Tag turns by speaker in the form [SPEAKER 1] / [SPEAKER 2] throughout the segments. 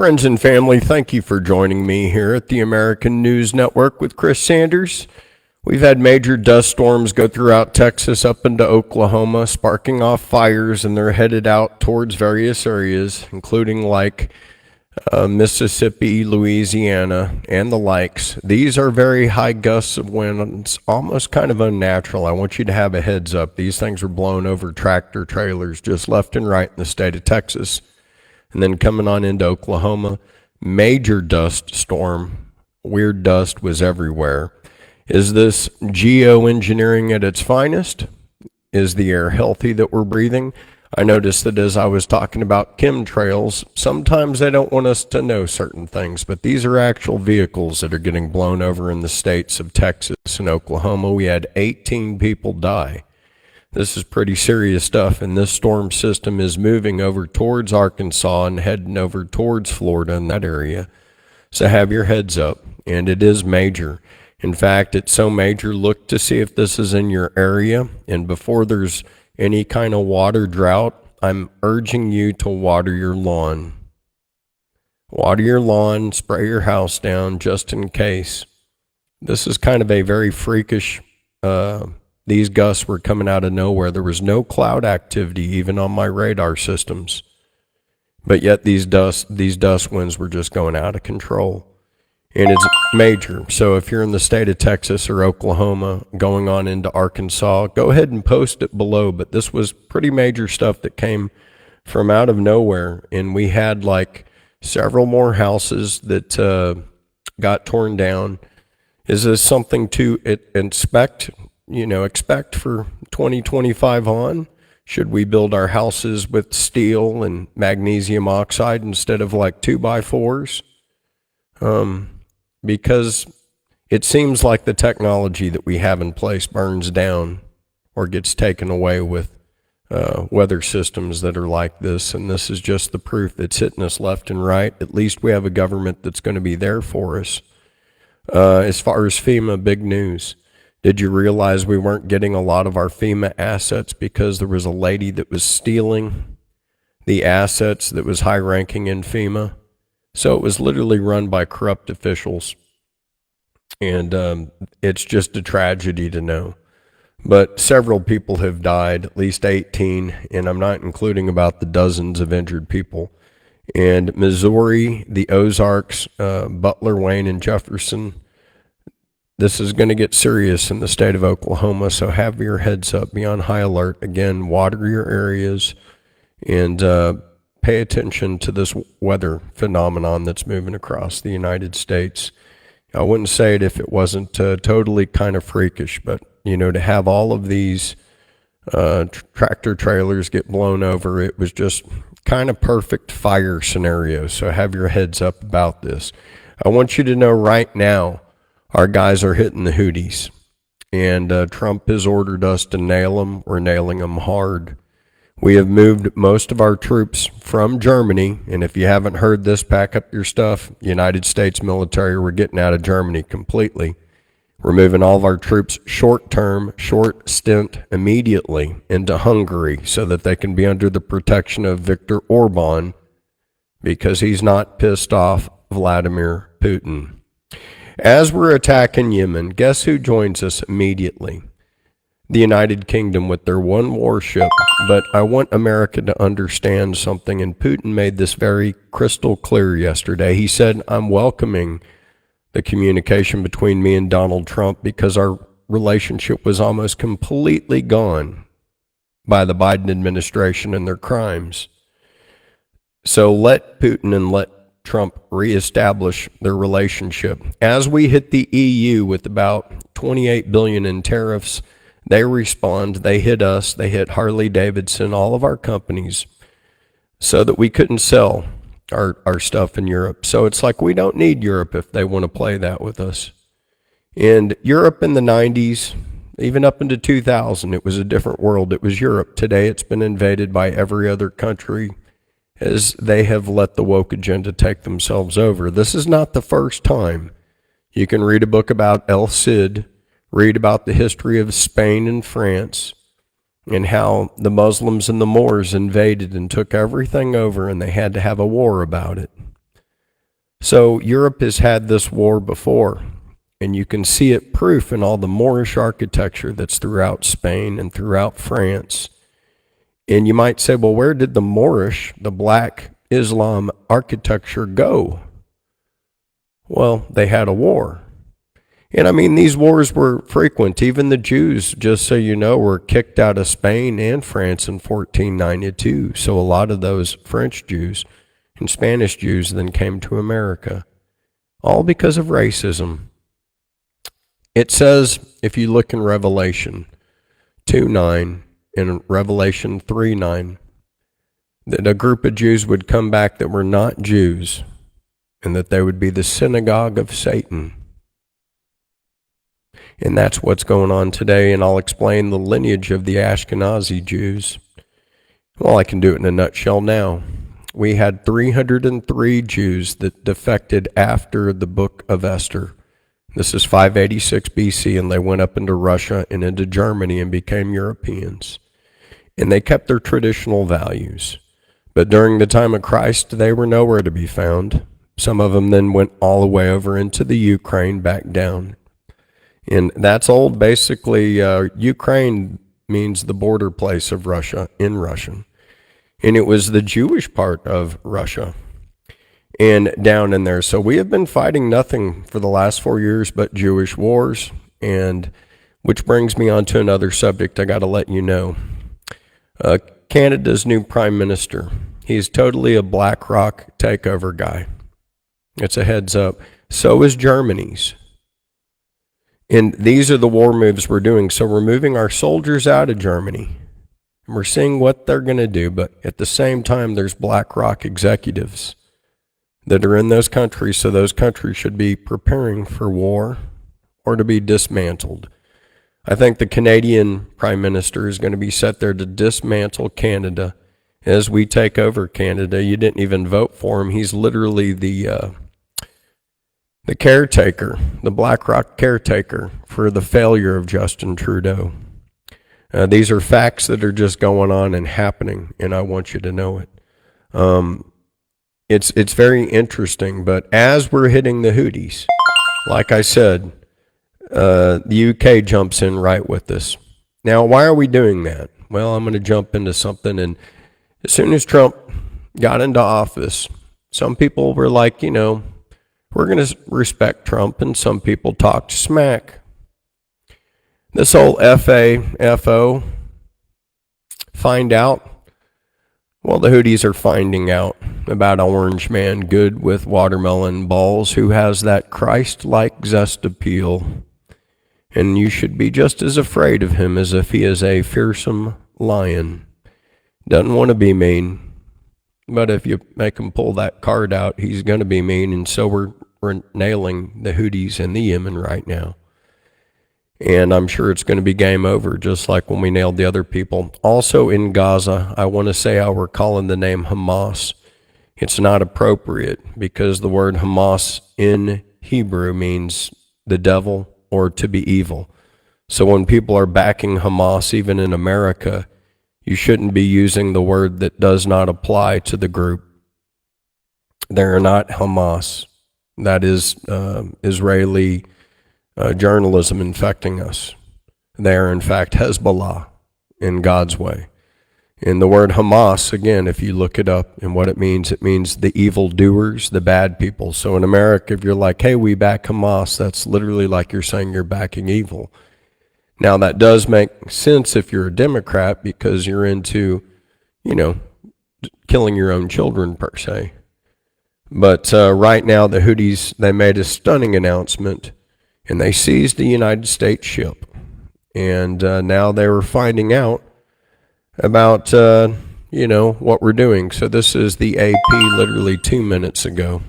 [SPEAKER 1] Friends and family, thank you for joining me here at the American News Network with Chris Sanders. We've had major dust storms go throughout Texas up into Oklahoma, sparking off fires, and they're headed out towards various areas, including like Mississippi, Louisiana, and the likes. These are very high gusts of wind. It's almost kind of unnatural. I want you to have a heads up. These things are blowing over tractor trailers just left and right in the state of Texas. And then coming on into Oklahoma, major dust storm. Weird dust was everywhere. Is this geoengineering at its finest? Is the air healthy that we're breathing? I noticed that as I was talking about chemtrails, sometimes they don't want us to know certain things, but these are actual vehicles that are getting blown over in the states of Texas and Oklahoma. We had 18 people die. This is pretty serious stuff, and this storm system is moving over towards Arkansas and heading over towards Florida in that area. So have your heads up, and it is major. In fact, it's so major, look to see if this is in your area, and before there's any kind of water drought, I'm urging you to water your lawn. Water your lawn, spray your house down just in case. This is kind of a very freakish these gusts were coming out of nowhere. There was no cloud activity even on my radar systems. But yet these dust winds were just going out of control. And it's major. So if you're in the state of Texas or Oklahoma going on into Arkansas, go ahead and post it below. But this was pretty major stuff that came from out of nowhere. And we had like several more houses that got torn down. Is this something to expect for 2025 on? Should we build our houses with steel and magnesium oxide instead of like 2x4s? Because it seems like the technology that we have in place burns down or gets taken away with weather systems that are like this. And this is just the proof that's hitting us left and right. At least we have a government that's going to be there for us. As far as FEMA, big news. Did you realize we weren't getting a lot of our FEMA assets because there was a lady that was stealing the assets that was high ranking in FEMA? So it was literally run by corrupt officials. And it's just a tragedy to know. But several people have died, at least 18, and I'm not including about the dozens of injured people. And Missouri, the Ozarks, Butler, Wayne, and Jefferson, this is going to get serious in the state of Oklahoma, so have your heads up, be on high alert. Again, water your areas and pay attention to this weather phenomenon that's moving across the United States. I wouldn't say it if it wasn't totally kind of freakish, but, to have all of these tractor trailers get blown over, it was just kind of perfect fire scenario, so have your heads up about this. I want you to know right now, our guys are hitting the Houthis, and Trump has ordered us to nail them. We're nailing them hard. We have moved most of our troops from Germany, and if you haven't heard this, pack up your stuff. United States military, we're getting out of Germany completely. We're moving all of our troops short-term, short stint immediately into Hungary so that they can be under the protection of Viktor Orban because he's not pissed off Vladimir Putin. As we're attacking Yemen, guess who joins us immediately? The United Kingdom with their one warship. But I want America to understand something, and Putin made this very crystal clear yesterday. He said, I'm welcoming the communication between me and Donald Trump because our relationship was almost completely gone by the Biden administration and their crimes. So let Putin and let Trump reestablish their relationship. As we hit the EU with about $28 billion in tariffs, they respond, they hit us, they hit Harley Davidson, all of our companies, so that we couldn't sell our stuff in Europe. So it's like we don't need Europe if they want to play that with us. And Europe in the 90s, even up into 2000, it was a different world. It was Europe. Today it's been invaded by every other country as they have let the woke agenda take themselves over. This is not the first time. You can read a book about El Cid, read about the history of Spain and France, and how the Muslims and the Moors invaded and took everything over, and they had to have a war about it. So Europe has had this war before, and you can see it proof in all the Moorish architecture that's throughout Spain and throughout France. And you might say, well, where did the Moorish, the black Islam architecture go? Well, they had a war. And I mean, these wars were frequent. Even the Jews, just so you know, were kicked out of Spain and France in 1492. So a lot of those French Jews and Spanish Jews then came to America, all because of racism. It says, if you look in Revelation 2:9 and Revelation 3:9, that a group of Jews would come back that were not Jews, and that they would be the synagogue of Satan. And that's what's going on today, and I'll explain the lineage of the Ashkenazi Jews. Well, I can do it in a nutshell now. We had 303 Jews that defected after the book of Esther. This is 586 BC, and they went up into Russia and into Germany and became Europeans. And they kept their traditional values. But during the time of Christ, they were nowhere to be found. Some of them then went all the way over into the Ukraine, back down. And that's old. Basically, Ukraine means the border place of Russia in Russian. And it was the Jewish part of Russia and down in there. So we have been fighting nothing for the last 4 years but Jewish wars. And which brings me on to another subject I got to let you know. Canada's new prime minister. He's totally a BlackRock takeover guy. It's a heads up. So is Germany's. And these are the war moves we're doing. So we're moving our soldiers out of Germany. And we're seeing what they're going to do. But at the same time, there's BlackRock executives that are in those countries. So those countries should be preparing for war or to be dismantled. I think the Canadian Prime Minister is going to be set there to dismantle Canada as we take over Canada. You didn't even vote for him. He's literally the caretaker, the BlackRock caretaker for the failure of Justin Trudeau. These are facts that are just going on and happening, and I want you to know it. It's very interesting, but as we're hitting the Houthis, like I said, the UK jumps in right with this. Now, why are we doing that? Well, I'm going to jump into something, and as soon as Trump got into office, some people were like, we're going to respect Trump, and some people talked smack. This whole FAFO, find out. Well, the Houthis are finding out about Orange Man Good with watermelon balls who has that Christ-like zest appeal. And you should be just as afraid of him as if he is a fearsome lion. Doesn't want to be mean. But if you make him pull that card out, he's going to be mean. And so we're nailing the Houthis in the Yemen right now. And I'm sure it's going to be game over, just like when we nailed the other people. Also in Gaza, I want to say how we're calling the name Hamas. It's not appropriate because the word Hamas in Hebrew means the devil or to be evil. So when people are backing Hamas, even in America, you shouldn't be using the word that does not apply to the group. They're not Hamas. That is Israeli journalism infecting us. They are, in fact, Hezbollah in God's way. And the word Hamas, again, if you look it up and what it means the evildoers, the bad people. So in America, if you're like, hey, we back Hamas, that's literally like you're saying you're backing evil. Now, that does make sense if you're a Democrat because you're into, killing your own children, per se. But right now, the Houthis, they made a stunning announcement, and they seized a United States ship. And now they were finding out about, what we're doing. So this is the AP literally 2 minutes ago.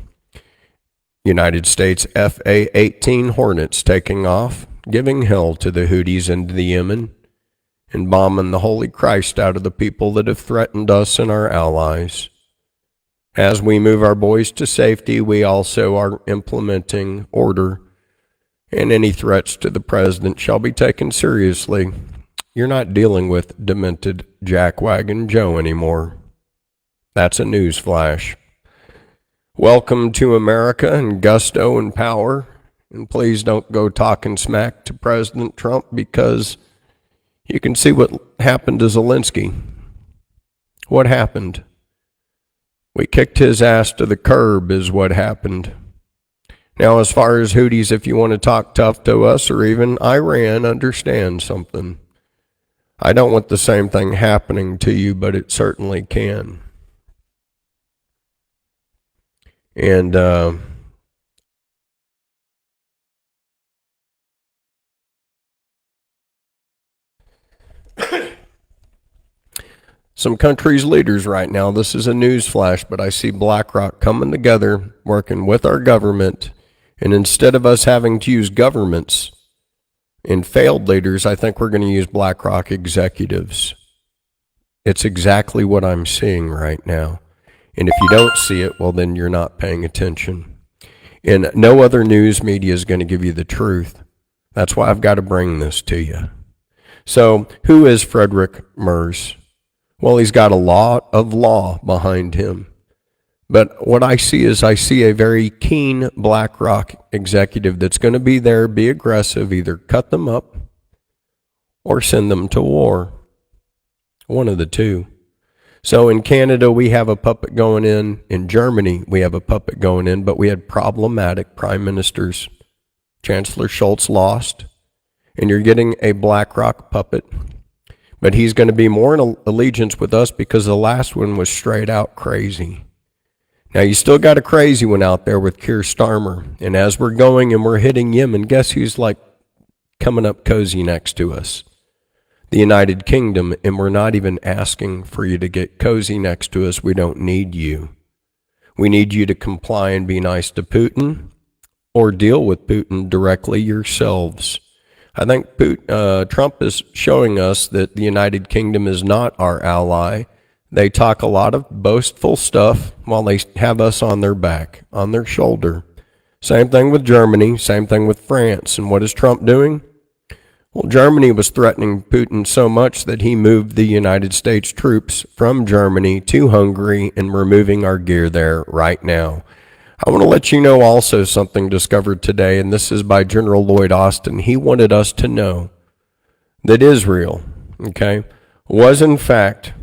[SPEAKER 1] United States FA-18 Hornets taking off, giving hell to the Houthis into the Yemen, and bombing the Holy Christ out of the people that have threatened us and our allies. As we move our boys to safety, we also are implementing order, and any threats to the president shall be taken seriously. You're not dealing with demented jackwagon Joe anymore. That's a news flash. Welcome to America and gusto and power. And please don't go talking smack to President Trump, because you can see what happened to Zelensky. What happened? We kicked his ass to the curb is what happened. Now, as far as Houthis, if you want to talk tough to us, or even Iran, understand something. I don't want the same thing happening to you, but it certainly can. And some countries' leaders right now, this is a news flash, but I see BlackRock coming together, working with our government, and instead of us having to use governments and failed leaders, I think we're going to use BlackRock executives. It's exactly what I'm seeing right now. And if you don't see it, well, then you're not paying attention. And no other news media is going to give you the truth. That's why I've got to bring this to you. So, who is Frederick Merz? Well, he's got a lot of law behind him. But what I see is I see a very keen BlackRock executive that's going to be there, be aggressive, either cut them up or send them to war. One of the two. So in Canada, we have a puppet going in. In Germany, we have a puppet going in, but we had problematic prime ministers. Chancellor Scholz lost, and you're getting a BlackRock puppet. But he's going to be more in allegiance with us because the last one was straight out crazy. Now, you still got a crazy one out there with Keir Starmer. And as we're going and we're hitting Yemen, guess who's like coming up cozy next to us? The United Kingdom, and we're not even asking for you to get cozy next to us. We don't need you. We need you to comply and be nice to Putin, or deal with Putin directly yourselves. I think Trump is showing us that the United Kingdom is not our ally. They talk a lot of boastful stuff while they have us on their back, on their shoulder. Same thing with Germany, same thing with France. And what is Trump doing? Well, Germany was threatening Putin so much that he moved the United States troops from Germany to Hungary, and we're moving our gear there right now. I want to let you know also something discovered today, and this is by General Lloyd Austin. He wanted us to know that Israel, was in fact,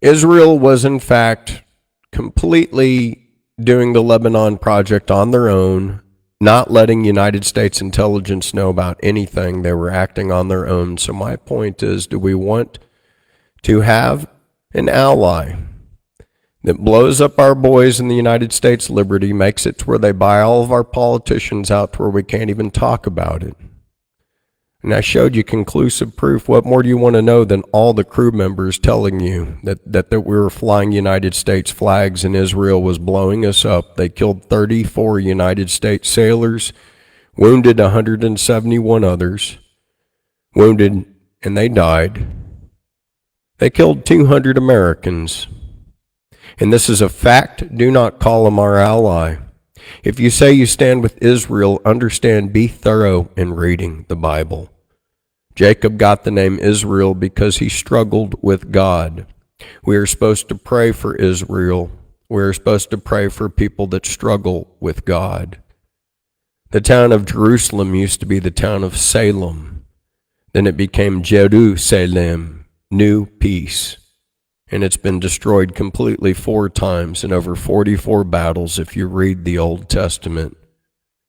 [SPEAKER 1] Israel was in fact completely doing the Lebanon project on their own, not letting United States intelligence know about anything. They were acting on their own. So my point is, do we want to have an ally that blows up our boys in the United States liberty, makes it to where they buy all of our politicians out to where we can't even talk about it? And I showed you conclusive proof. What more do you want to know than all the crew members telling you that we were flying United States flags and Israel was blowing us up? They killed 34 United States sailors, wounded 171 others, wounded, and they died. They killed 200 Americans. And this is a fact. Do not call them our ally. If you say you stand with Israel, understand, be thorough in reading the Bible. Jacob got the name Israel because he struggled with God. We are supposed to pray for Israel. We are supposed to pray for people that struggle with God. The town of Jerusalem used to be the town of Salem. Then it became Jerusalem, new peace. And it's been destroyed completely 4 times in over 44 battles. If you read the Old Testament,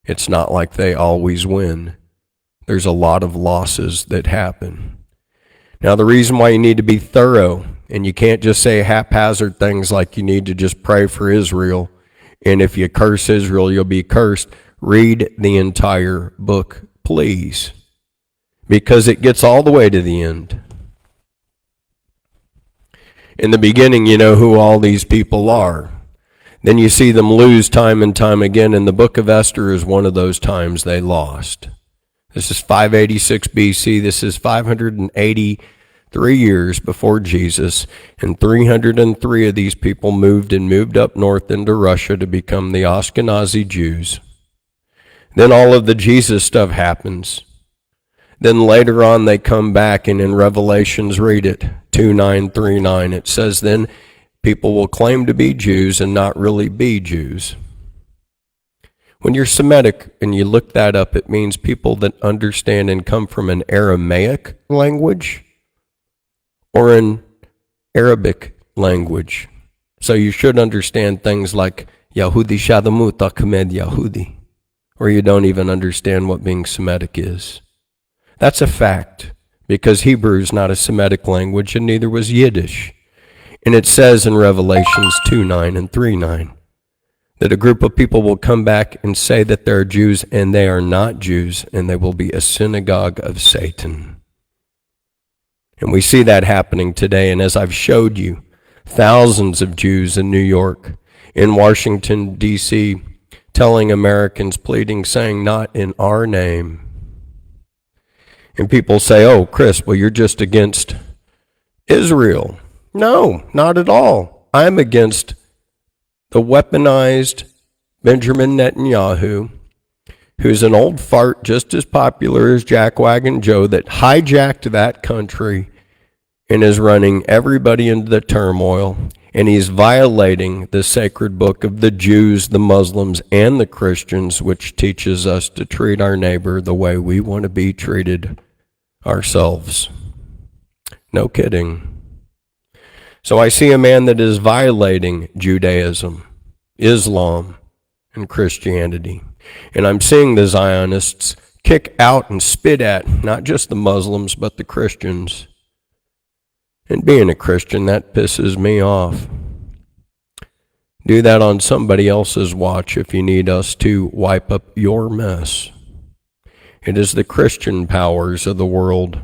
[SPEAKER 1] it's not like they always win. There's a lot of losses that happen. Now, the reason why you need to be thorough, and you can't just say haphazard things like you need to just pray for Israel, and if you curse Israel, you'll be cursed. Read the entire book, please, because it gets all the way to the end. In the beginning, you know who all these people are. Then you see them lose time and time again, and the book of Esther is one of those times they lost. This is 586 BC. This is 583 years before Jesus, and 303 of these people moved up north into Russia to become the Ashkenazi Jews. Then all of the Jesus stuff happens. Then later on they come back, and in Revelations, read it, 2939, it says, then People will claim to be Jews and not really be Jews. When you're Semitic and you look that up, it means people that understand and come from an Aramaic language or an Arabic language. So you should understand things like Yahudi Shadamut Ahmed Yahudi, or you don't even understand what being Semitic is. That's a fact, because Hebrew is not a Semitic language, and neither was Yiddish. And it says in Revelations 2:9 and 3:9 that a group of people will come back and say that they're Jews, and they are not Jews, and they will be a synagogue of Satan. And we see that happening today, and as I've showed you, thousands of Jews in New York, in Washington, D.C., telling Americans, pleading, saying, not in our name. And people say, oh, Chris, well, you're just against Israel. No, not at all. I'm against the weaponized Benjamin Netanyahu, who's an old fart just as popular as Jackwagon Joe, that hijacked that country and is running everybody into the turmoil, and he's violating the sacred book of the Jews, the Muslims, and the Christians, which teaches us to treat our neighbor the way we want to be treated ourselves. No kidding. So I see a man that is violating Judaism, Islam, and Christianity. And I'm seeing the Zionists kick out and spit at not just the Muslims, but the Christians. And being a Christian, that pisses me off. Do that on somebody else's watch if you need us to wipe up your mess. It is the Christian powers of the world.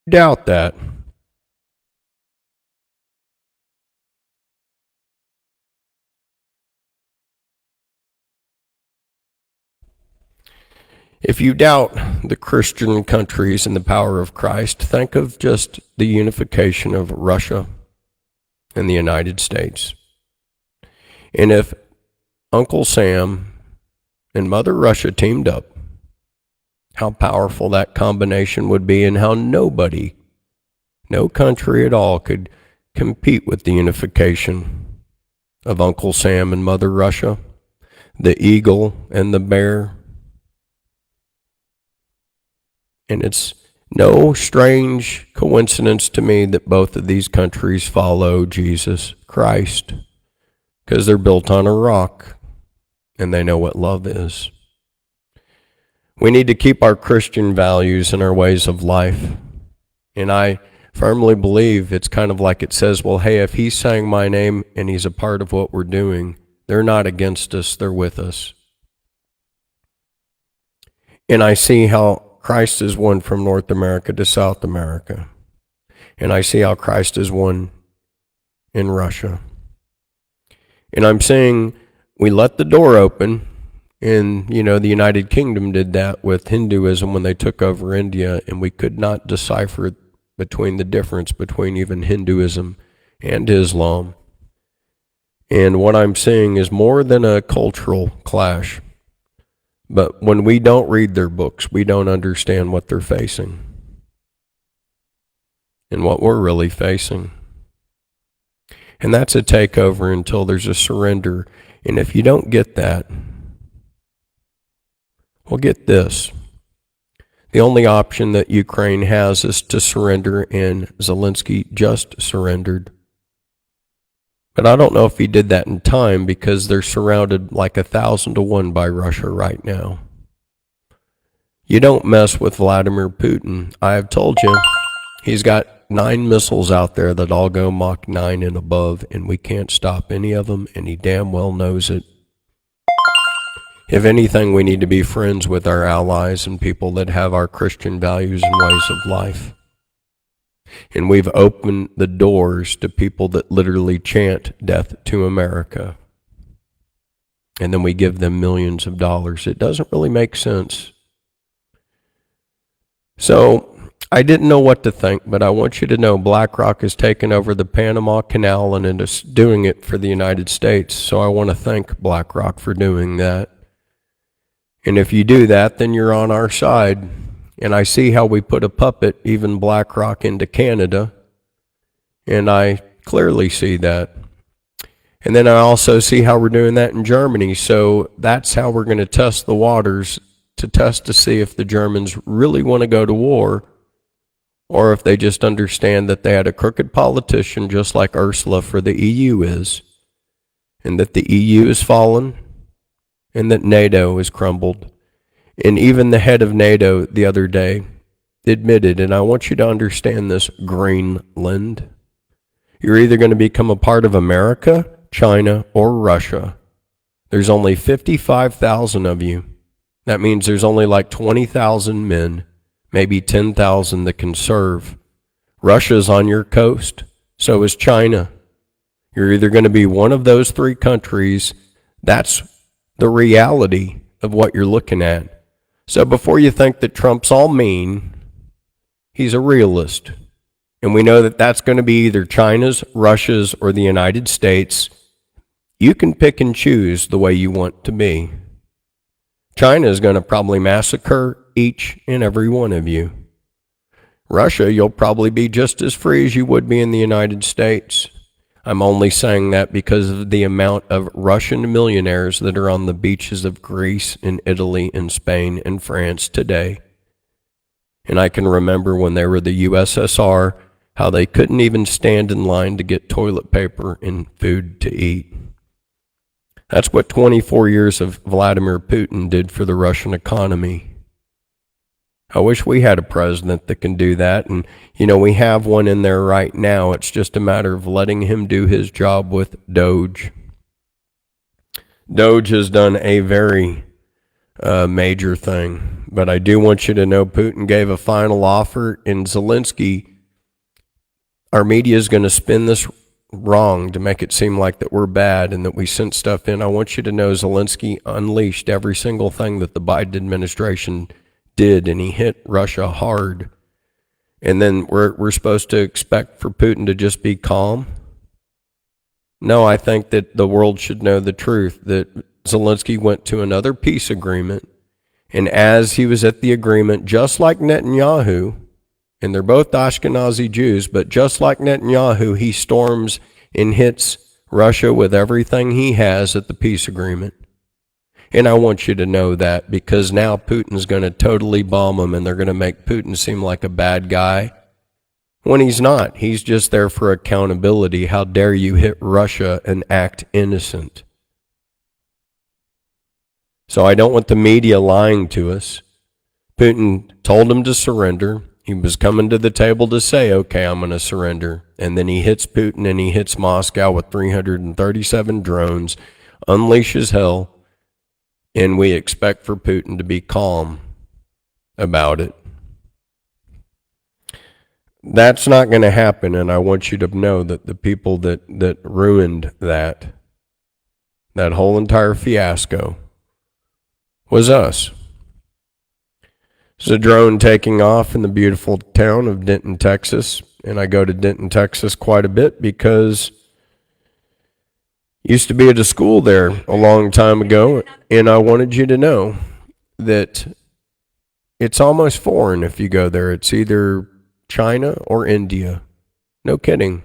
[SPEAKER 1] Doubt that. If you doubt the Christian countries and the power of Christ, think of just the unification of Russia and the United States. And if Uncle Sam and Mother Russia teamed up, how powerful that combination would be, and how nobody, no country at all, could compete with the unification of Uncle Sam and Mother Russia, the eagle and the bear. And it's no strange coincidence to me that both of these countries follow Jesus Christ, because they're built on a rock and they know what love is. We need to keep our Christian values and our ways of life. And I firmly believe it's kind of like it says, well, hey, if he's saying my name and he's a part of what we're doing, they're not against us, they're with us. And I see how Christ is one from North America to South America. And I see how Christ is one in Russia. And I'm saying we let the door open, and, the United Kingdom did that with Hinduism when they took over India, and we could not decipher between the difference between even Hinduism and Islam. And what I'm seeing is more than a cultural clash. But when we don't read their books, we don't understand what they're facing and what we're really facing. And that's a takeover until there's a surrender. And if you don't get that, well, get this. The only option that Ukraine has is to surrender, and Zelensky just surrendered. But I don't know if he did that in time, because they're surrounded like 1,000 to 1 by Russia right now. You don't mess with Vladimir Putin. I have told you, he's got 9 missiles out there that all go Mach 9 and above, and we can't stop any of them, and he damn well knows it. If anything, we need to be friends with our allies and people that have our Christian values and ways of life. And we've opened the doors to people that literally chant death to America. And then we give them millions of dollars. It doesn't really make sense. So I didn't know what to think, but I want you to know BlackRock has taken over the Panama Canal and is doing it for the United States. So I want to thank BlackRock for doing that. And if you do that, then you're on our side. And I see how we put a puppet, even BlackRock, into Canada. And I clearly see that. And then I also see how we're doing that in Germany. So that's how we're going to test the waters, to test to see if the Germans really want to go to war, or if they just understand that they had a crooked politician just like Ursula for the EU is, and that the EU has fallen, and that NATO has crumbled. And even the head of NATO the other day admitted, and I want you to understand this, Greenland. You're either going to become a part of America, China, or Russia. There's only 55,000 of you. That means there's only like 20,000 men, maybe 10,000 that can serve. Russia's on your coast, so is China. You're either going to be one of those three countries. That's the reality of what you're looking at. So before you think that Trump's all mean, he's a realist. And we know that that's going to be either China's, Russia's, or the United States. You can pick and choose the way you want to be. China is going to probably massacre each and every one of you. Russia, you'll probably be just as free as you would be in the United States. I'm only saying that because of the amount of Russian millionaires that are on the beaches of Greece and Italy and Spain and France today. And I can remember when they were the USSR, how they couldn't even stand in line to get toilet paper and food to eat. That's what 24 years of Vladimir Putin did for the Russian economy. I wish we had a president that can do that. And, we have one in there right now. It's just a matter of letting him do his job with Doge. Doge has done a very major thing. But I do want you to know Putin gave a final offer, and Zelensky, our media is going to spin this wrong to make it seem like that we're bad and that we sent stuff in. I want you to know Zelensky unleashed every single thing that the Biden administration did, and he hit Russia hard. And then we're supposed to expect for Putin to just be calm? No, I think that the world should know the truth, that Zelensky went to another peace agreement, and as he was at the agreement, just like Netanyahu, and they're both Ashkenazi Jews, but just like Netanyahu, he storms and hits Russia with everything he has at the peace agreement. And I want you to know that, because now Putin's going to totally bomb him, and they're going to make Putin seem like a bad guy when he's not. He's just there for accountability. How dare you hit Russia and act innocent? So I don't want the media lying to us. Putin told him to surrender. He was coming to the table to say, okay, I'm going to surrender. And then he hits Putin, and he hits Moscow with 337 drones, unleashes hell, and we expect for Putin to be calm about it. That's not going to happen, and I want you to know that the people that ruined that whole entire fiasco was us. It's a drone taking off in the beautiful town of Denton, Texas, and I go to Denton, Texas quite a bit because used to be at a school there a long time ago, and I wanted you to know that it's almost foreign if you go there. It's either China or India. No kidding.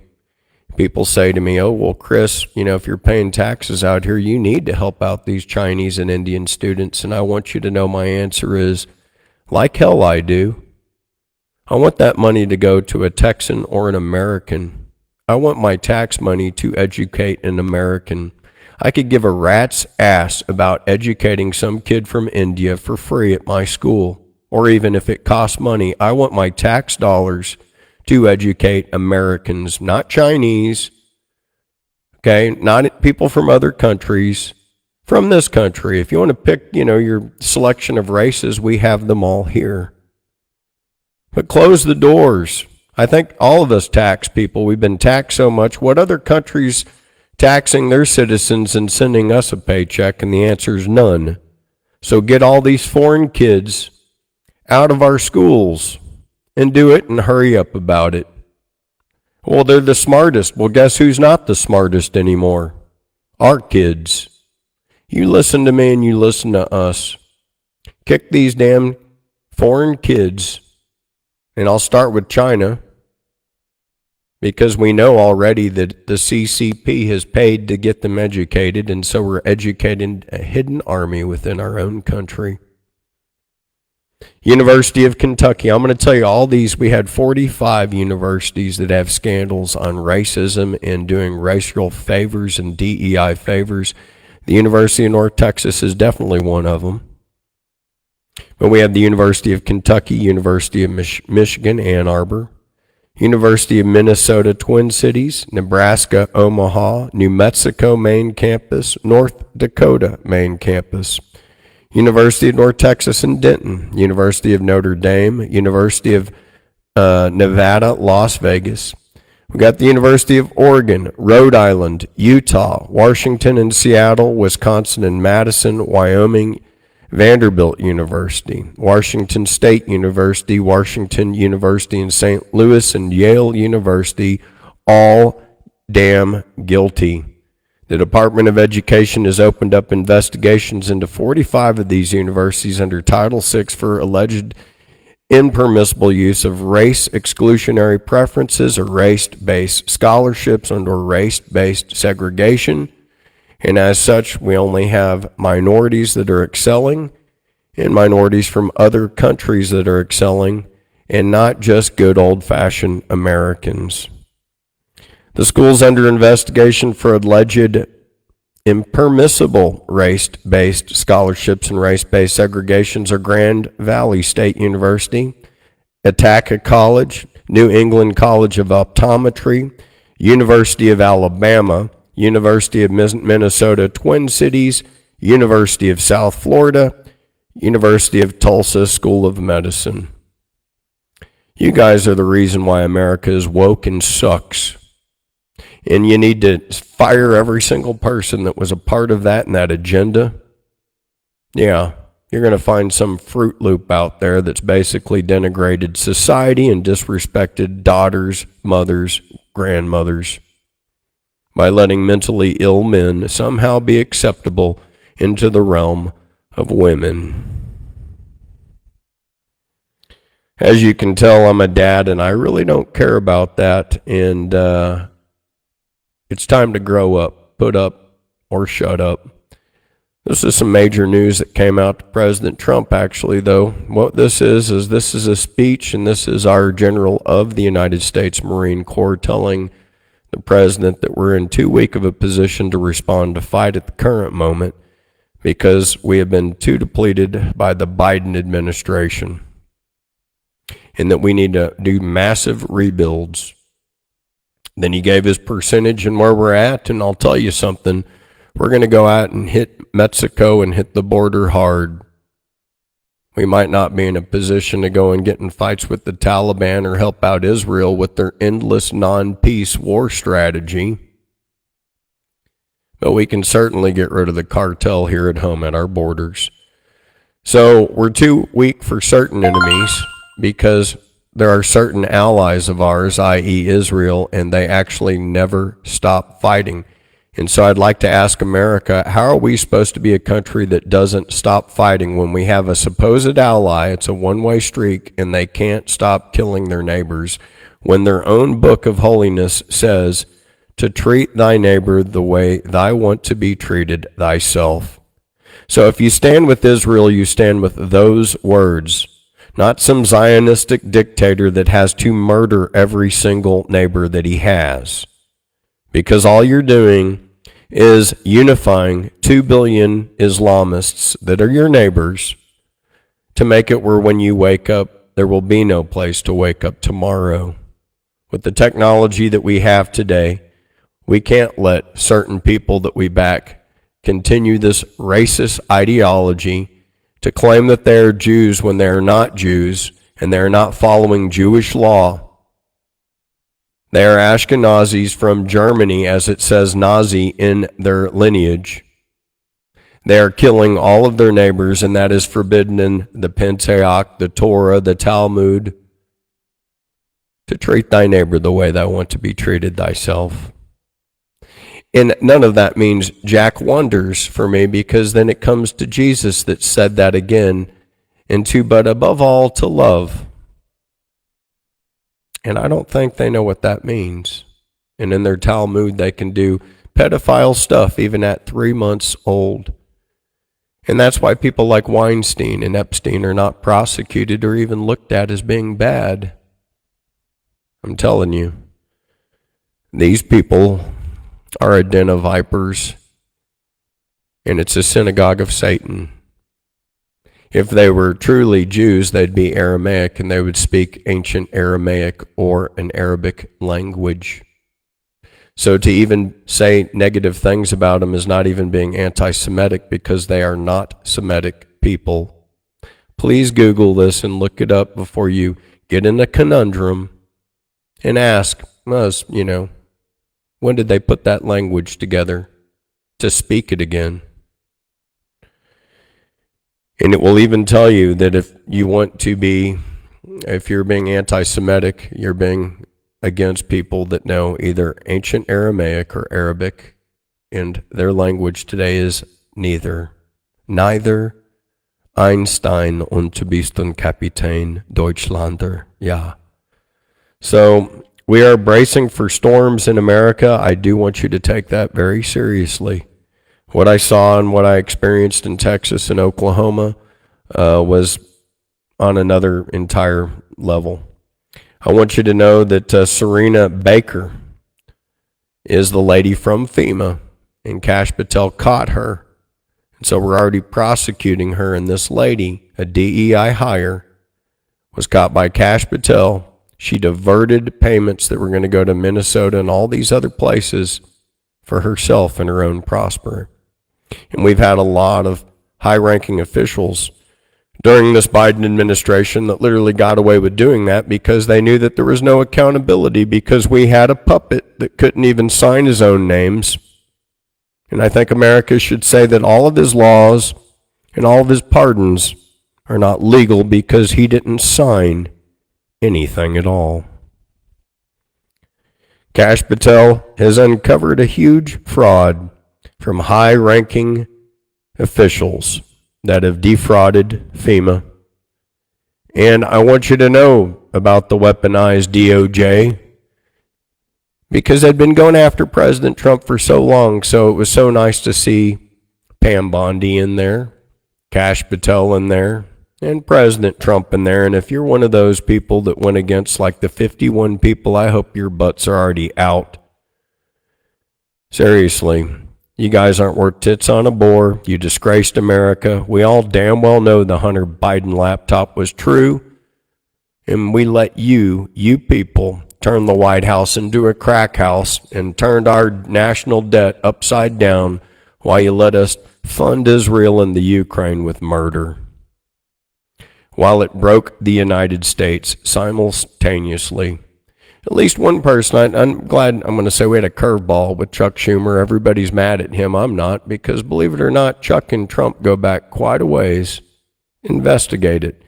[SPEAKER 1] People say to me, oh, well, Chris, if you're paying taxes out here, you need to help out these Chinese and Indian students. And I want you to know my answer is, like hell I do. I want that money to go to a Texan or an American. I want my tax money to educate an American. I could give a rat's ass about educating some kid from India for free at my school, or even if it costs money. I want my tax dollars to educate Americans, not Chinese, okay, not people from other countries, from this country. If you want to pick, your selection of races, we have them all here. But close the doors. I think all of us tax people. We've been taxed so much. What other countries taxing their citizens and sending us a paycheck? And the answer is none. So get all these foreign kids out of our schools and do it, and hurry up about it. Well, they're the smartest. Well, guess who's not the smartest anymore? Our kids. You listen to me and you listen to us. Kick these damn foreign kids, and I'll start with China, because we know already that the CCP has paid to get them educated, and so we're educating a hidden army within our own country. University of Kentucky. I'm going to tell you all these. We had 45 universities that have scandals on racism and doing racial favors and DEI favors. The University of North Texas is definitely one of them. But we have the University of Kentucky, University of Michigan, Ann Arbor, University of Minnesota, Twin Cities, Nebraska, Omaha, New Mexico, main campus, North Dakota, main campus, University of North Texas in Denton, University of Notre Dame, University of Nevada, Las Vegas. We got the University of Oregon, Rhode Island, Utah, Washington and Seattle, Wisconsin and Madison, Wyoming, Vanderbilt University, Washington State University, Washington University in St. Louis, and Yale University, all damn guilty. The Department of Education has opened up investigations into 45 of these universities under Title VI for alleged impermissible use of race exclusionary preferences or race-based scholarships or race-based segregation. And as such, we only have minorities that are excelling and minorities from other countries that are excelling, and not just good old-fashioned Americans. The schools under investigation for alleged impermissible race-based scholarships and race-based segregations are Grand Valley State University, Ithaca College, New England College of Optometry, University of Alabama, University of Minnesota Twin Cities, University of South Florida, University of Tulsa School of Medicine. You guys are the reason why America is woke and sucks. And you need to fire every single person that was a part of that and that agenda. Yeah, you're going to find some Fruit Loop out there that's basically denigrated society and disrespected daughters, mothers, grandmothers by letting mentally ill men somehow be acceptable into the realm of women. As you can tell, I'm a dad, and I really don't care about that, and it's time to grow up, put up, or shut up. This is some major news that came out to President Trump, actually, though. What this is a speech, and this is our General of the United States Marine Corps telling the President that we're in too weak of a position to respond to fight at the current moment because we have been too depleted by the Biden administration, and that we need to do massive rebuilds. Then he gave his percentage and where we're at, and I'll tell you something. We're going to go out and hit Mexico and hit the border hard. We might not be in a position to go and get in fights with the Taliban or help out Israel with their endless non-peace war strategy. But we can certainly get rid of the cartel here at home at our borders. So we're too weak for certain enemies because there are certain allies of ours, i.e. Israel, and they actually never stop fighting. And so I'd like to ask America, how are we supposed to be a country that doesn't stop fighting when we have a supposed ally? It's a one-way streak, and they can't stop killing their neighbors, when their own book of holiness says to treat thy neighbor the way thou want to be treated thyself. So if you stand with Israel, you stand with those words, not some Zionistic dictator that has to murder every single neighbor that he has. Because all you're doing is unifying 2 billion Islamists that are your neighbors to make it where when you wake up, there will be no place to wake up tomorrow. With the technology that we have today, we can't let certain people that we back continue this racist ideology to claim that they are Jews when they are not Jews and they are not following Jewish law. They are Ashkenazis from Germany, as it says Nazi in their lineage. They are killing all of their neighbors, and that is forbidden in the Pentateuch, the Torah, the Talmud, to treat thy neighbor the way thou want to be treated thyself. And none of that means jack wonders for me, because then it comes to Jesus that said that again, and to, but above all, to love. And I don't think they know what that means. And in their Talmud, they can do pedophile stuff even at 3 months old. And that's why people like Weinstein and Epstein are not prosecuted or even looked at as being bad. I'm telling you, these people are a den of vipers, and it's a synagogue of Satan. If they were truly Jews, they'd be Aramaic, and they would speak ancient Aramaic or an Arabic language. So to even say negative things about them is not even being anti-Semitic, because they are not Semitic people. Please Google this and look it up before you get in a conundrum and ask us, when did they put that language together to speak it again? And it will even tell you that if you're being anti-Semitic, you're being against people that know either ancient Aramaic or Arabic, and their language today is neither. Einstein und du bist ein Kapitän Deutschlander. Ja. So we are bracing for storms in America. I do want you to take that very seriously. What I saw and what I experienced in Texas and Oklahoma was on another entire level. I want you to know that Serena Baker is the lady from FEMA, and Kash Patel caught her. And so we're already prosecuting her, and this lady, a DEI hire, was caught by Kash Patel. She diverted payments that were going to go to Minnesota and all these other places for herself and her own prosper. And we've had a lot of high-ranking officials during this Biden administration that literally got away with doing that because they knew that there was no accountability, because we had a puppet that couldn't even sign his own names. And I think America should say that all of his laws and all of his pardons are not legal because he didn't sign anything at all. Kash Patel has uncovered a huge fraud from high-ranking officials that have defrauded FEMA. And I want you to know about the weaponized DOJ, because they'd been going after President Trump for so long. So it was so nice to see Pam Bondi in there, Kash Patel in there, and President Trump in there. And if you're one of those people that went against like the 51 people, I hope your butts are already out. Seriously. You guys aren't worth tits on a board. You disgraced America. We all damn well know the Hunter Biden laptop was true. And we let you people, turn the White House into a crack house and turned our national debt upside down while you let us fund Israel and the Ukraine with murder, while it broke the United States simultaneously. At least one person, I'm glad, I'm going to say we had a curveball with Chuck Schumer. Everybody's mad at him. I'm not, because believe it or not, Chuck and Trump go back quite a ways. Investigate it.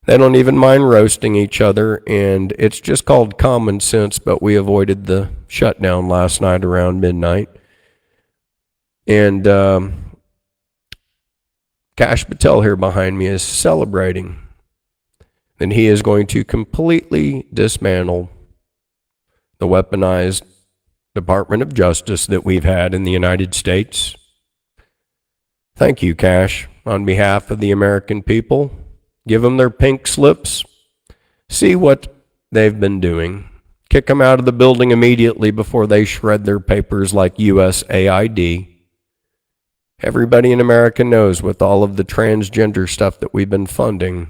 [SPEAKER 1] They don't even mind roasting each other, and it's just called common sense, but we avoided the shutdown last night around midnight. And Kash Patel here behind me is celebrating that he is going to completely dismantle the weaponized Department of Justice that we've had in the United States. Thank you, Kash, on behalf of the American people. Give them their pink slips. See what they've been doing. Kick them out of the building immediately before they shred their papers like USAID. Everybody in America knows, with all of the transgender stuff that we've been funding,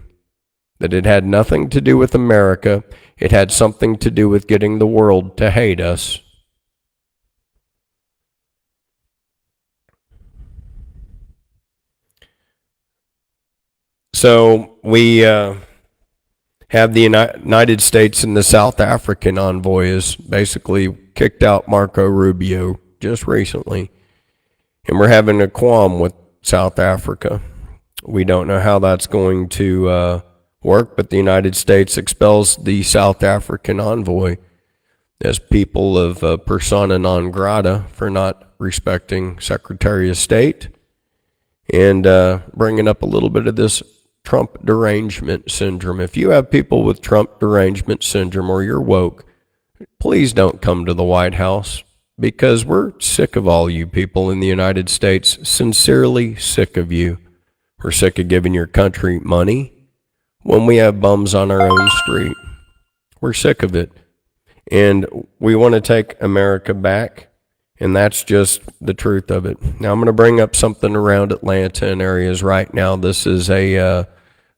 [SPEAKER 1] that it had nothing to do with America. It had something to do with getting the world to hate us. So we have the United States and the South African envoy has basically kicked out Marco Rubio just recently. And we're having a qualm with South Africa. We don't know how that's going to work, but the United States expels the South African envoy as people of persona non grata for not respecting Secretary of State, and bringing up a little bit of this Trump derangement syndrome. If you have people with Trump derangement syndrome or you're woke, please don't come to the White House, because we're sick of all you people in the United States, sincerely sick of you. We're sick of giving your country money when we have bums on our own street. We're sick of it. And we want to take America back, and that's just the truth of it. Now, I'm going to bring up something around Atlanta and areas right now. This is a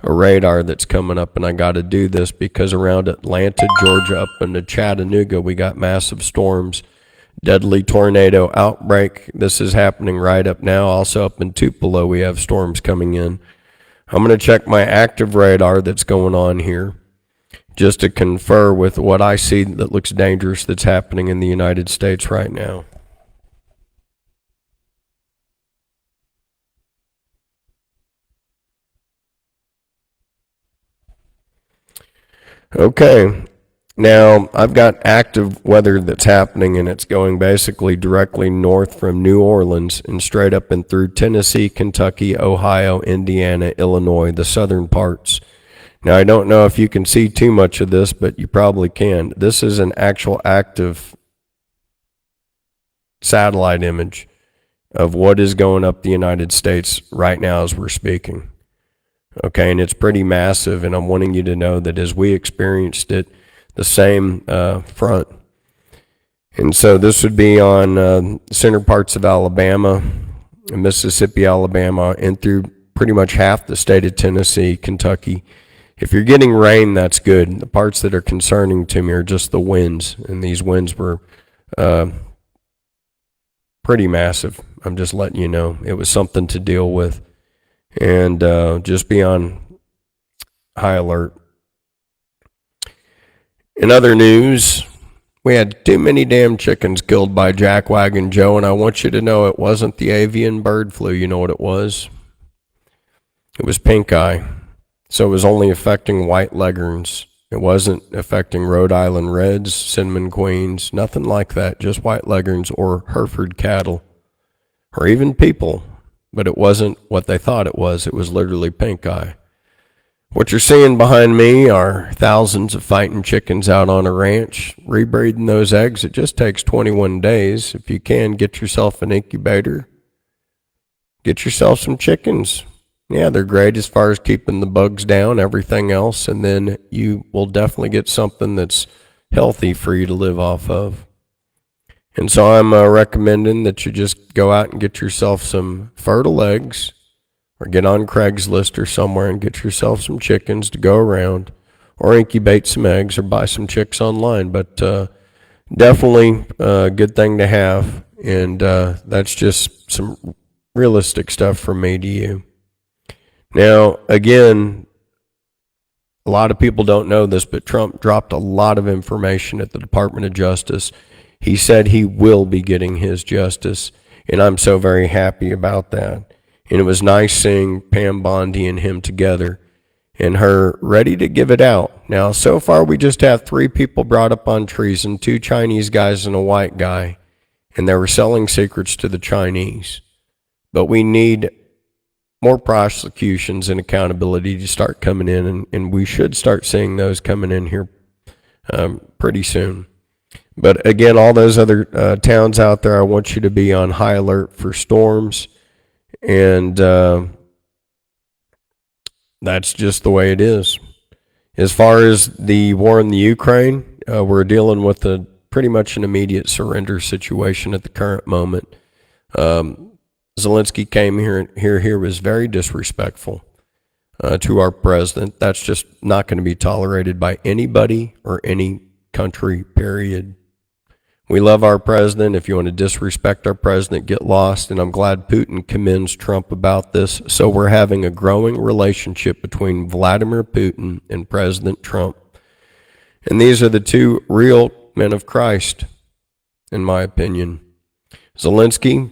[SPEAKER 1] radar that's coming up, and I got to do this because around Atlanta, Georgia, up into Chattanooga, we got massive storms, deadly tornado outbreak. This is happening right up now. Also up in Tupelo, we have storms coming in. I'm going to check my active radar that's going on here just to confer with what I see that looks dangerous that's happening in the United States right now. Okay, now I've got active weather that's happening, and it's going basically directly north from New Orleans and straight up and through Tennessee, Kentucky, Ohio, Indiana, Illinois, the southern parts. Now, I don't know if you can see too much of this, but you probably can. This is an actual active satellite image of what is going up the United States right now as we're speaking. Okay, and it's pretty massive, and I'm wanting you to know that as we experienced it, the same front. And so this would be on center parts of Alabama, Mississippi, Alabama, and through pretty much half the state of Tennessee, Kentucky. If you're getting rain, that's good. The parts that are concerning to me are just the winds, and these winds were pretty massive. I'm just letting you know. It was something to deal with, and just be on high alert. In other news, we had too many damn chickens killed by Jackwagon Joe, and I want you to know it wasn't the avian bird flu. You know what it was? It was pink eye. So it was only affecting white leghorns. It wasn't affecting Rhode Island Reds, Cinnamon Queens, nothing like that, just white leghorns or Hereford cattle, or even people. But it wasn't what they thought it was. It was literally pink eye. What you're seeing behind me are thousands of fighting chickens out on a ranch, rebreeding those eggs. It just takes 21 days. If you can, get yourself an incubator. Get yourself some chickens. Yeah, they're great as far as keeping the bugs down, everything else, and then you will definitely get something that's healthy for you to live off of. And so I'm recommending that you just go out and get yourself some fertile eggs, or get on Craigslist or somewhere and get yourself some chickens to go around, or incubate some eggs, or buy some chicks online. But definitely a good thing to have, and that's just some realistic stuff from me to you. Now, again, a lot of people don't know this, but Trump dropped a lot of information at the Department of Justice. He said he will be getting his justice, and I'm so very happy about that. And it was nice seeing Pam Bondi and him together, and her ready to give it out. Now, so far we just have 3 people brought up on treason, 2 Chinese guys and a white guy, and they were selling secrets to the Chinese. But we need more prosecutions and accountability to start coming in, and we should start seeing those coming in here pretty soon. But again, all those other towns out there, I want you to be on high alert for storms, and that's just the way it is. As far as the war in the Ukraine, we're dealing with pretty much an immediate surrender situation at the current moment. Zelensky came here was very disrespectful to our president. That's just not going to be tolerated by anybody or any country, period. We love our president. If you want to disrespect our president, get lost. And I'm glad Putin commends Trump about this. So we're having a growing relationship between Vladimir Putin and President Trump. And these are the 2 real men of Christ, in my opinion. Zelensky,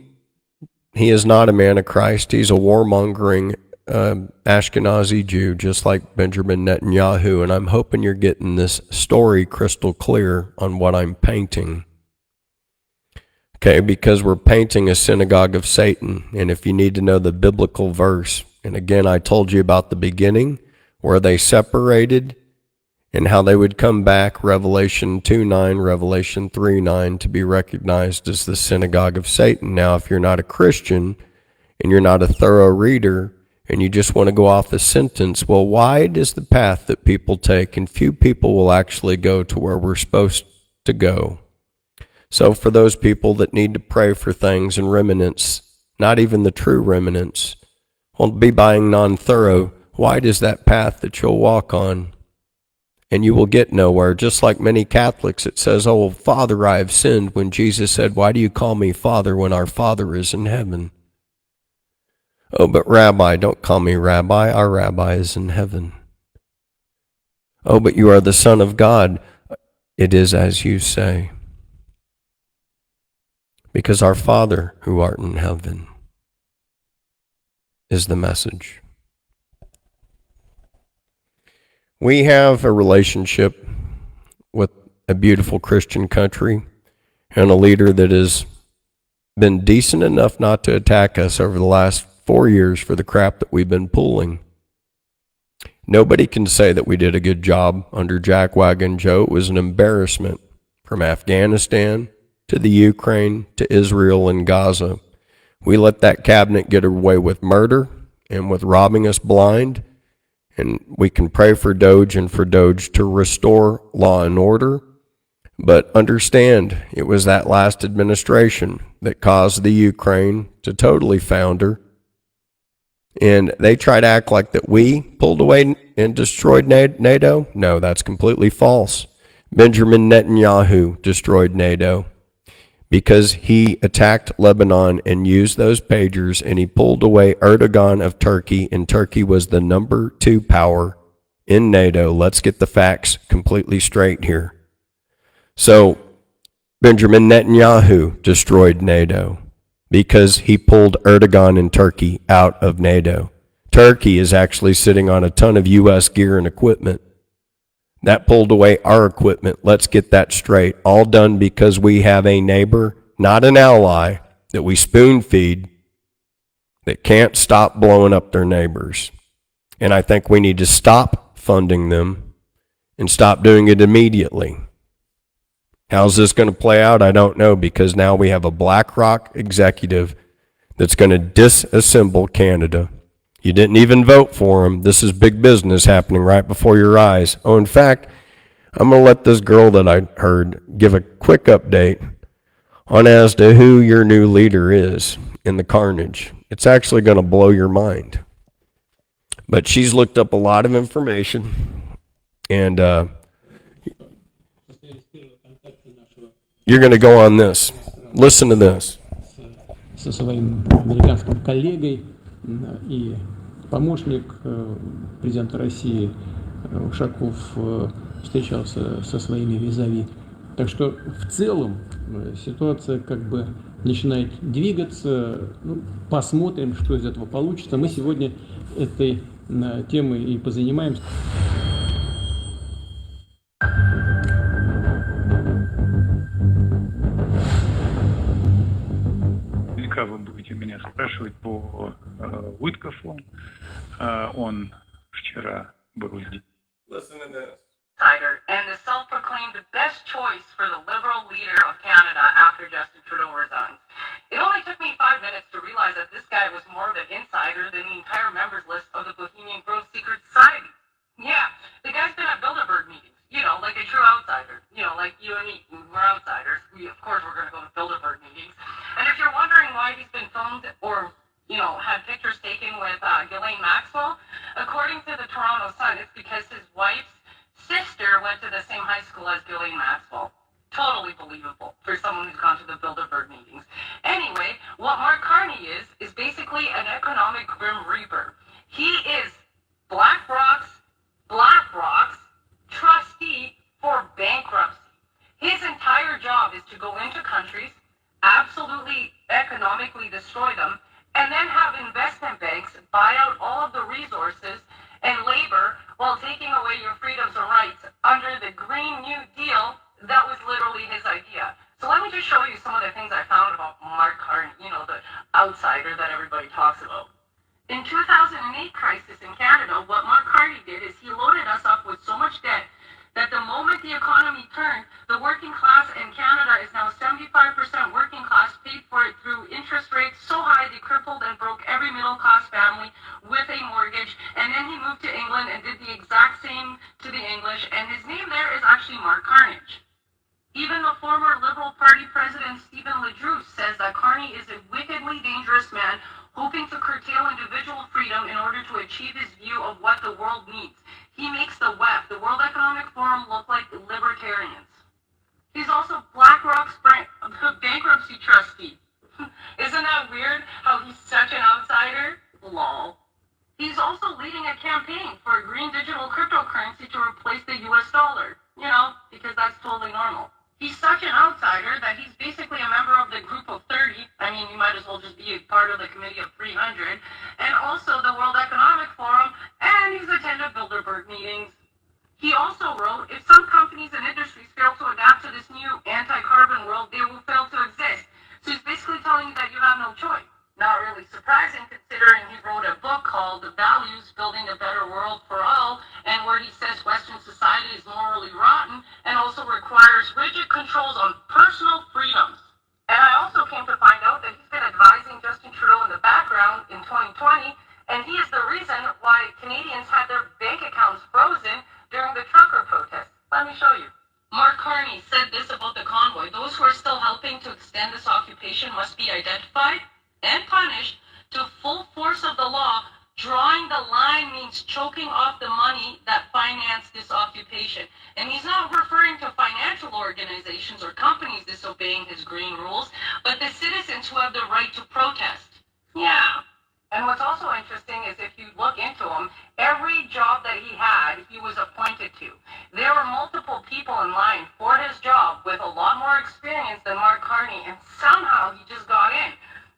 [SPEAKER 1] he is not a man of Christ. He's a warmongering Ashkenazi Jew, just like Benjamin Netanyahu. And I'm hoping you're getting this story crystal clear on what I'm painting. Okay, because we're painting a synagogue of Satan. And if you need to know the biblical verse, And again, I told you about the beginning, where they separated and how they would come back, Revelation 2:9, Revelation 3:9, to be recognized as the synagogue of Satan. Now, if you're not a Christian and you're not a thorough reader and you just want to go off a sentence, well, wide is the path that people take, and few people will actually go to where we're supposed to go. So for those people that need to pray for things and remnants, not even the true remnants, won't be buying non-thorough, wide is that path that you'll walk on, and you will get nowhere. Just like many Catholics, it says, oh, Father, I have sinned, when Jesus said, why do you call me Father when our Father is in heaven? Oh, but Rabbi, don't call me Rabbi, our Rabbi is in heaven. Oh, but you are the Son of God. It is as you say. Because our Father who art in heaven is the message. We have a relationship with a beautiful Christian country and a leader that has been decent enough not to attack us over the last 4 years for the crap that we've been pulling. Nobody can say that we did a good job under Jackwagon Joe. It was an embarrassment from Afghanistan to the Ukraine to Israel and Gaza. We let that cabinet get away with murder and with robbing us blind. And we can pray for Doge and for Doge to restore law and order. But understand, it was that last administration that caused the Ukraine to totally founder. And they try to act like that we pulled away and destroyed NATO. No, that's completely false. Benjamin Netanyahu destroyed NATO because he attacked Lebanon and used those pagers, and he pulled away Erdogan of Turkey, and Turkey was the number 2 power in NATO. Let's get the facts completely straight here. So Benjamin Netanyahu destroyed NATO because he pulled Erdogan and Turkey out of NATO. Turkey is actually sitting on a ton of U.S. gear and equipment. That pulled away our equipment. Let's get that straight. All done because we have a neighbor, not an ally, that we spoon feed, that can't stop blowing up their neighbors. And I think we need to stop funding them and stop doing it immediately. How's this going to play out? I don't know, because now we have a BlackRock executive that's going to disassemble Canada. You didn't even vote for him. This is big business happening right before your eyes. Oh, in fact, I'm going to let this girl that I heard give a quick update on as to who your new leader is in the carnage. It's actually going to blow your mind. But she's looked up a lot of information, and you're going to go on this. Listen to this.
[SPEAKER 2] Со своим американским коллегой и помощник президента России Ушаков встречался со своими визави. Так что в целом ситуация как бы начинает двигаться. Ну, посмотрим, что из этого получится. Мы сегодня этой темой и позанимаемся.
[SPEAKER 3] Вы будете меня спрашивать по Уиткофу. Он вчера был здесь.
[SPEAKER 4] And the self-proclaimed best choice for the Liberal leader of Canada after Justin Trudeau resigns. It only took me 5 minutes to realize that this guy was more of an insider than the entire members list of the Bohemian Grove Secret Society. Yeah, the guy's been at Bilderberg meetings, you know, like a true outsider. You know, like you and me, we're outsiders. Of course, we're going to go to Bilderberg meetings. And if you're wondering why he's been filmed or, you know, had pictures taken with Ghislaine Maxwell, according to the Toronto Sun, it's because his wife's sister went to the same high school as Ghislaine Maxwell. Totally believable for someone who's gone to the Bilderberg meetings. Anyway, what Mark Carney is basically an economic grim reaper. He is BlackRock's trustee for bankruptcy. His entire job is to go into countries, absolutely economically destroy them, and then have investment banks buy out all of the resources and labor while taking away your freedoms and rights under the Green New Deal. That was literally his idea. So let me just show you some of the things I found about Mark Carney, you know, the outsider that everybody talks about. In 2008, it through interest rates so high they crippled and broke every middle-class family with a mortgage. And then he moved to England and did the exact same to the English. And his name there is actually Mark Carnage. Even the former Liberal Party president Stephen LaDrew says that Carney is a wickedly dangerous man hoping to curtail individual freedom in order to achieve his view of what the world needs. He makes the WEF, the World Economic Forum, look like libertarians. He's also BlackRock's bankruptcy trustee. Isn't that weird how he's such an outsider? Lol. He's also leading a campaign for a green digital cryptocurrency to replace the US dollar. You know, because that's totally normal. He's such an outsider that he's basically a member of the group of 30. I mean, you might as well just be a part of the committee of 300. And also the World Economic Forum, and he's attended Bilderberg meetings. He also wrote, if some companies and industries fail to adapt to this new anti-carbon world, they will fail to exist. So he's basically telling you that you have no choice. Not really surprising considering he wrote a book called The Values, Building a Better World for All, and where he says Western society is morally rotten and also requires rigid controls on personal freedoms. And I also came to find out that he's been advising Justin Trudeau in the background in 2020, and he is the reason why Canadians had their bank accounts frozen during the trucker protest. Let me show you. Mark Carney said this about the convoy. Those who are still helping to extend this occupation must be identified and punished to full force of the law. Drawing the line means choking off the money that financed this occupation. And he's not referring to financial organizations or companies disobeying his green rules, but the citizens who have the right to protest. Yeah. And what's also interesting is if you look into him, every job that he had, he was appointed to. There were multiple people in line for his job with a lot more experience than Mark Carney, and somehow he just got in.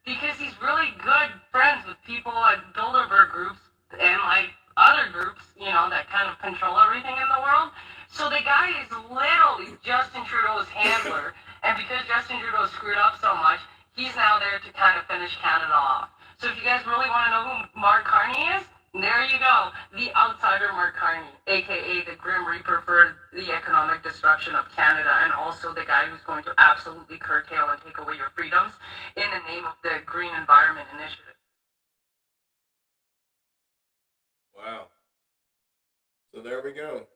[SPEAKER 4] Because he's really good friends with people at Bilderberg groups and like other groups, you know, that kind of control everything in the world. So the guy is literally Justin Trudeau's handler. And because Justin Trudeau screwed up so much, he's now there to kind of finish Canada off. So if you guys really want to know who Mark Carney is, there you go. The outsider Mark Carney, a.k.a. the Grim Reaper for the economic destruction of Canada, and also the guy who's going to absolutely curtail and take away your freedoms in the name of the Green Environment Initiative.
[SPEAKER 1] Wow. So there we go.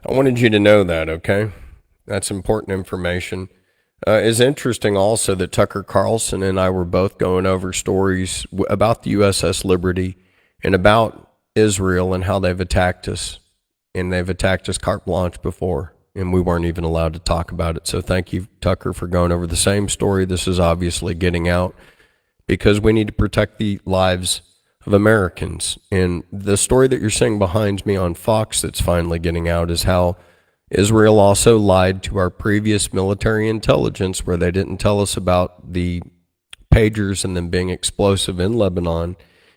[SPEAKER 1] I wanted you to know that, okay? That's important information. It's interesting also that Tucker Carlson and I were both going over stories about the USS Liberty and about Israel and how they've attacked us. And they've attacked us carte blanche before, and we weren't even allowed to talk about it. So thank you, Tucker, for going over the same story. This is obviously getting out because we need to protect the lives of Americans. And the story that you're seeing behind me on Fox that's finally getting out is how Israel also lied to our previous military intelligence, where they didn't tell us about the pagers and them being explosive in Lebanon.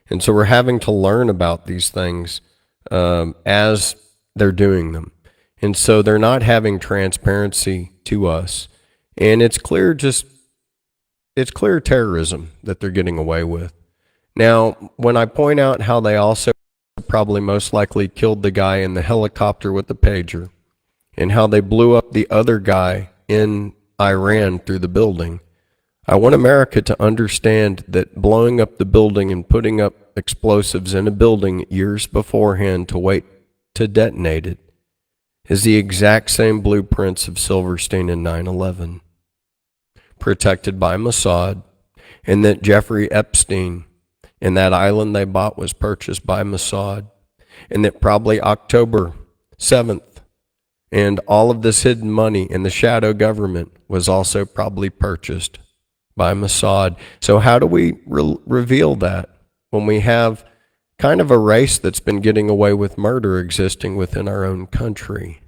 [SPEAKER 1] And so we're having to learn about these things as they're doing them. And so they're not having transparency to us. And it's clear terrorism that they're getting away with. Now, when I point out how they also probably most likely killed the guy in the helicopter with the pager, and how they blew up the other guy in Iran through the building, I want America to understand that blowing up the building and putting up explosives in a building years beforehand to wait to detonate it is the exact same blueprints of Silverstein in 9/11, protected by Mossad, and that Jeffrey Epstein and that island they bought was purchased by Mossad, and that probably October 7th and all of this hidden money in the shadow government was also probably purchased by Mossad. So how do we reveal that when we have kind of a race that's been getting away with murder existing within our own country?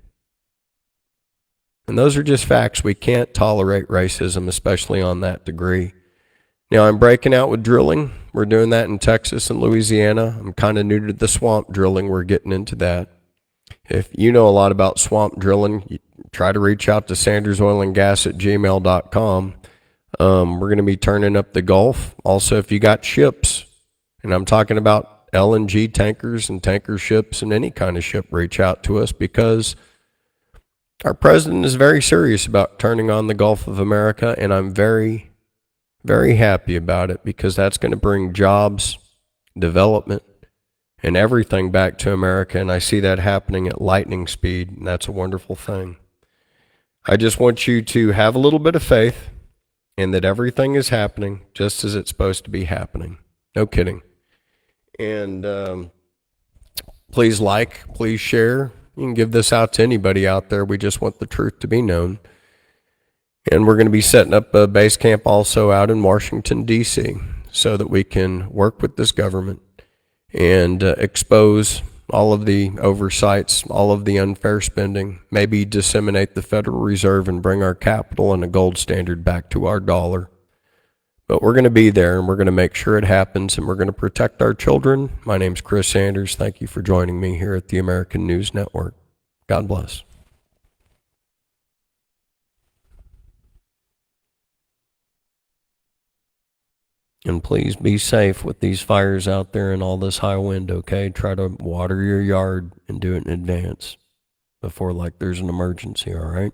[SPEAKER 1] And those are just facts. We can't tolerate racism, especially on that degree. Now, I'm breaking out with drilling. We're doing that in Texas and Louisiana. I'm kind of new to the swamp drilling. We're getting into that. If you know a lot about swamp drilling, you try to reach out to sandersoilandgas@gmail.com. We're going to be turning up the Gulf. Also, if you got ships, and I'm talking about LNG tankers and tanker ships and any kind of ship, reach out to us, because Our president is very serious about turning on the Gulf of America, and I'm very, very happy about it because that's going to bring jobs, development, and everything back to America, and I see that happening at lightning speed, and that's a wonderful thing. I just want you to have a little bit of faith in that everything is happening just as it's supposed to be happening. No kidding. And please please share. You can give this out to anybody out there. We just want the truth to be known. And we're going to be setting up a base camp also out in Washington, D.C., so that we can work with this government and expose all of the oversights, all of the unfair spending, maybe disseminate the Federal Reserve and bring our capital and a gold standard back to our dollar. But we're going to be there, and we're going to make sure it happens, and we're going to protect our children. My name's Chris Sanders. Thank you for joining me here at the American News Network. God bless. And please be safe with these fires out there and all this high wind, okay? Try to water your yard and do it in advance before, like, there's an emergency, all right?